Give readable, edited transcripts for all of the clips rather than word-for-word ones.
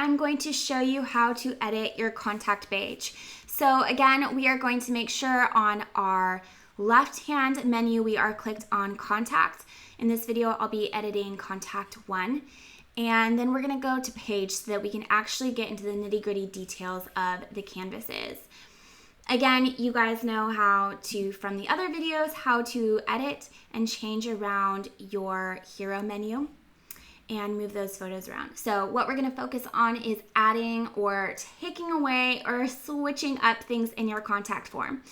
I'm going to show you how to edit your contact page. So again, we are going to make sure on our left-hand menu, we are clicked on contact. In this video, I'll be editing contact 1. And then we're gonna go to page so that we can actually get into the nitty-gritty details of the canvases. Again, you guys know how to, from the other videos, how to edit and change around your hero menu and move those photos around. So what we're gonna focus on is adding or taking away or switching up things in your contact form.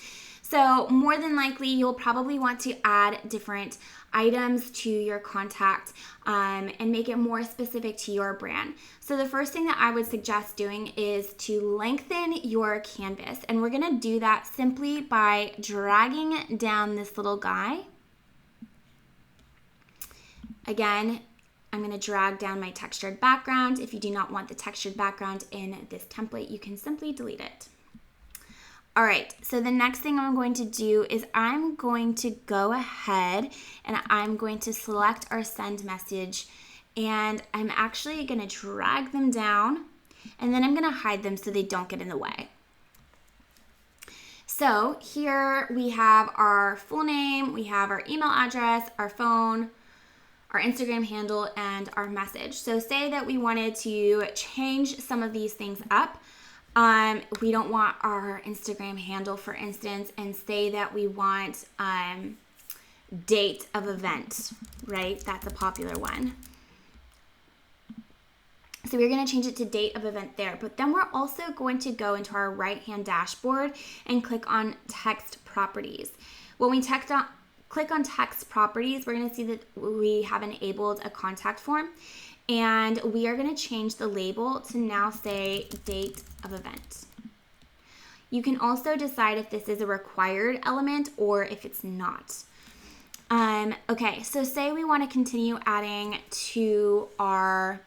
So more than likely, you'll probably want to add different items to your contact and make it more specific to your brand. So the first thing that I would suggest doing is to lengthen your canvas. And we're gonna do that simply by dragging down this little guy. Again, I'm gonna drag down my textured background. If you do not want the textured background in this template, you can simply delete it. All right, so the next thing I'm going to do is I'm going to go ahead and I'm going to select our send message, and I'm actually gonna drag them down, and then I'm gonna hide them so they don't get in the way. So here we have our full name, we have our email address, our phone, our Instagram handle, and our message. So say that we wanted to change some of these things up. We don't want our Instagram handle, for instance, and say that we want date of event, right? That's a popular one. So we're going to change it to date of event there, but then we're also going to go into our right-hand dashboard and click on text properties. When we click on text properties, we're going to see that we have enabled a contact form, and we are going to change the label to now say date of event. You can also decide if this is a required element or if it's not. Okay, so say we want to continue adding to our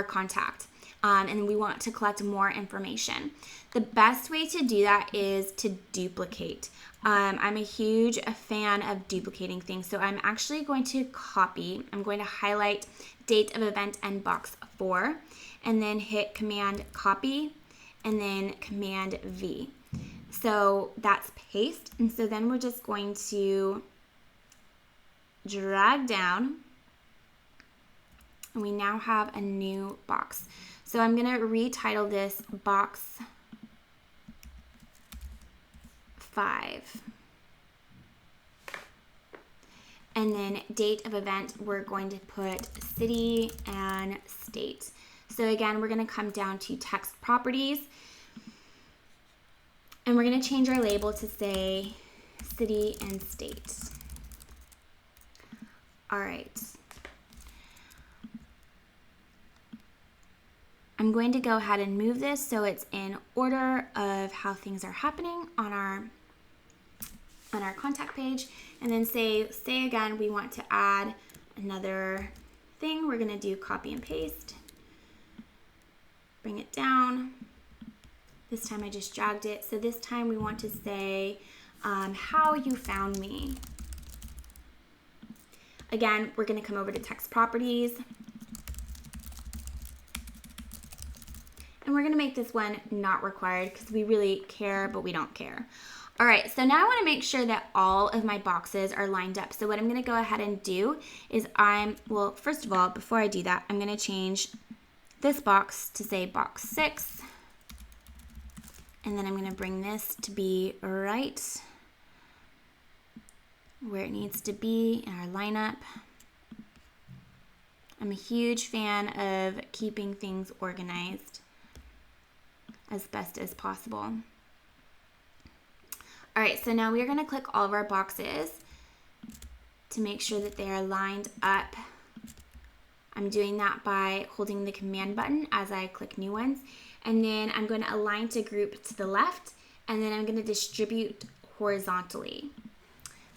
contact, and we want to collect more information. The best way to do that is to duplicate. I'm a huge fan of duplicating things, so I'm actually going to copy. I'm going to highlight date of event and box 4, and then hit Command Copy, and then Command V. So that's paste, and so then we're just going to drag down, and we now have a new box. So I'm gonna retitle this box 5. And then date of event, we're going to put city and state. So again, we're gonna come down to text properties, and we're gonna change our label to say city and state. All right. I'm going to go ahead and move this so it's in order of how things are happening on our contact page, and then say again we want to add another thing. We're going to do copy and paste, bring it down. This time I just dragged it. So this time we want to say how you found me. Again, we're going to come over to text properties, and we're going to make this one not required because we really care, but we don't care. All right, so now I want to make sure that all of my boxes are lined up. So what I'm going to go ahead and do is well, first of all, before I do that, I'm going to change this box to say box 6. And then I'm going to bring this to be right where it needs to be in our lineup. I'm a huge fan of keeping things organized as best as possible. All right, so now we are going to click all of our boxes to make sure that they are lined up. I'm doing that by holding the command button as I click new ones, and then I'm going to align to group to the left, and then I'm going to distribute horizontally.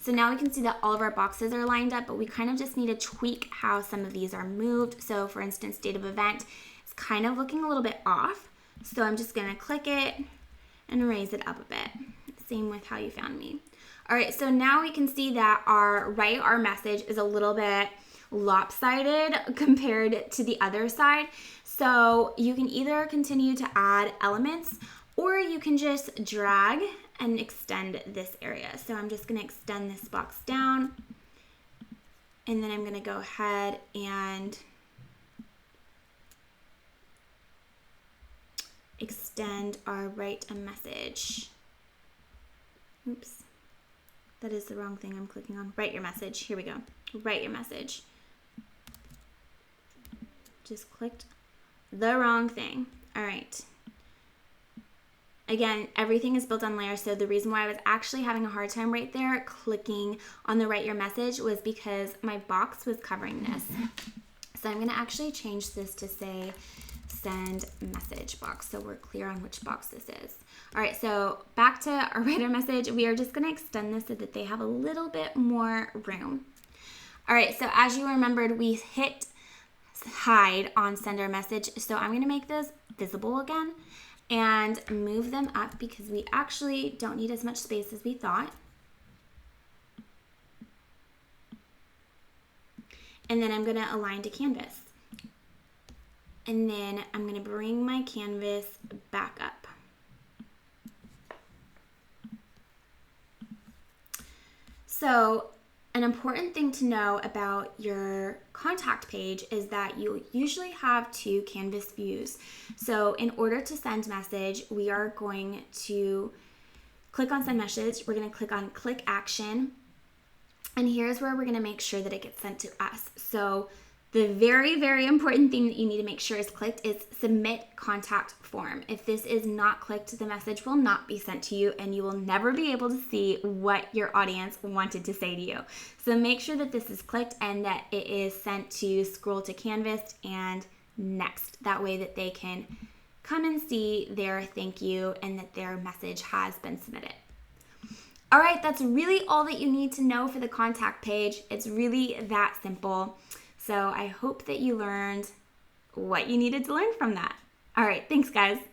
So now we can see that all of our boxes are lined up, but we kind of just need to tweak how some of these are moved. So for instance, date of event is kind of looking a little bit off. So I'm just going to click it and raise it up a bit. Same with how you found me. All right, so now we can see that our message is a little bit lopsided compared to the other side. So you can either continue to add elements, or you can just drag and extend this area. So I'm just going to extend this box down, and then I'm going to go ahead and extend our write a message. Oops, that is the wrong thing I'm clicking on. Write your message. Here we go. Write your message. Just clicked the wrong thing. All right. Again, everything is built on layers, so the reason why I was actually having a hard time right there clicking on the write your message was because my box was covering this. So I'm going to actually change this to say send message box, so we're clear on which box this is. All right, so back to our write a message. We are just going to extend this so that they have a little bit more room. All right, so as you remembered, we hit hide on send our message, so I'm going to make those visible again and move them up because we actually don't need as much space as we thought. And then I'm going to align to canvas. And then I'm going to bring my canvas back up. So an important thing to know about your contact page is that you usually have two canvas views. So in order to send message, we are going to click on send message. We're going to click on click action. And here's where we're going to make sure that it gets sent to us. So the very, very important thing that you need to make sure is clicked is submit contact form. If this is not clicked, the message will not be sent to you and you will never be able to see what your audience wanted to say to you. So make sure that this is clicked and that it is sent to scroll to canvas and next. That way that they can come and see their thank you and that their message has been submitted. All right, that's really all that you need to know for the contact page. It's really that simple. So I hope that you learned what you needed to learn from that. All right, thanks guys.